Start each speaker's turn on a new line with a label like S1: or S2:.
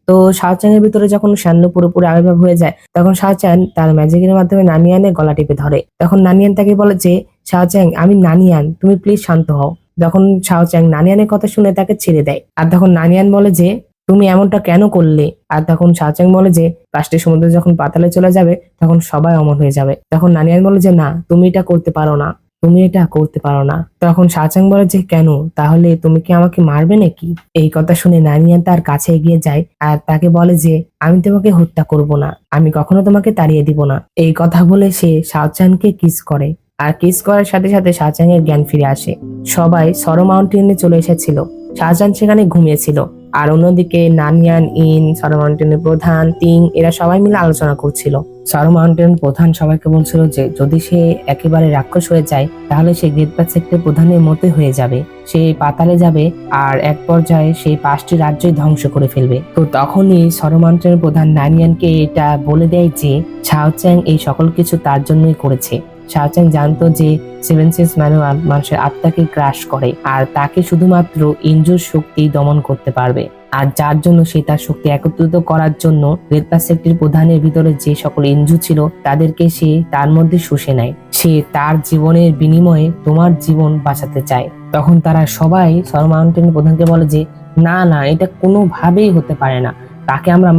S1: তো শাওচ্যাং এর ভিতরে যখন শান্নু পুরোপুরি আবির্ভাব হয়ে যায়, তখন শাওচ্যাং তার ম্যাজিকের মাধ্যমে নানিয়ানের গলা টিপে ধরে। তখন নানিয়ান তাকে বলে যে, শাওচ্যাং আমি নানিয়ান, তুমি প্লিজ শান্ত হও। যখন শাওচ্যাং নানিয়ানের কথা শুনে তাকে ছেড়ে দেয়, আর তখন নানিয়ান বলে যে, তুমি এমনটা কেন করলে? আর তখন শাওচ্যাং বলে যে, পাঁচটি সমুদ্র যখন পাতালে চলে যাবে তখন সবাই অমর হয়ে যাবে। তখন নানিয়ান বলে যে, না, তুমি এটা করতে পারো না, তুমি এটা করতে পারো না। তখন শাওচ্যাং বলে যে, কেন? তাহলে তুমি কি আমাকে মারবে নাকি? এই কথা শুনে নানিয়ান তার কাছে এগিয়ে যায় আর তাকে বলে যে, আমি তোমাকে হত্যা করব না, আমি কখনো তোমাকে তাড়িয়ে দিব না। এই কথা বলে সে শাওচ্যাংকে কিস করে, আর কিস করার সাথে সাথে শাওচ্যাং এর জ্ঞান ফিরে আসে। সবাই সরো মাউন্টেনে চলে এসেছিল, শাওচ্যাং সেখানে ঘুমিয়েছিল। আর অন্যদিকে নানিয়ান, ইন, সরো মাউন্টেনের প্রধান তিং এরা সবাই মিলে আলোচনা করছিল। সরো মাউন্টেন প্রধান সবাইকে বলছিল যে যদি সে একেবারে রাক্ষস হয়ে যায় তাহলে সে গ্রেট প্যাথ সেক্টর প্রধানের মতো হয়ে যাবে, সে পাতালে যাবে আর এক পর্যায়ে সেই 5টি রাজ্যই ধ্বংস করে ফেলবে। তো তখনই সরো মাউন্টেনের প্রধান নানিয়ানকে এটা বলে দেয় যে শাওচ্যাং এই সকল কিছু তার জন্যই করেছে। শাওচ্যাং জানতো যে সেভেন সিন্স ম্যানুয়াল মানুষের আত্মাকে গ্রাস করে আর তাকে শুধুমাত্র ইনজুর শক্তি দমন করতে পারবে, আর যার জন্য সে তার শক্তি একত্রিত করার জন্য গ্রেট প্যাথ সেক্টর প্রধানের ভিতরে যে সকল ইনজু ছিল তাদেরকে সে তার মধ্যে শুষে নেয়। সে তার জীবনের বিনিময়ে তোমার জীবন বাঁচাতে চায়। তখন তারা সবাই সরো মাউন্টেন প্রধানকে বলে যে না না, এটা কোনোভাবেই হতে পারে না, তাকে আমরা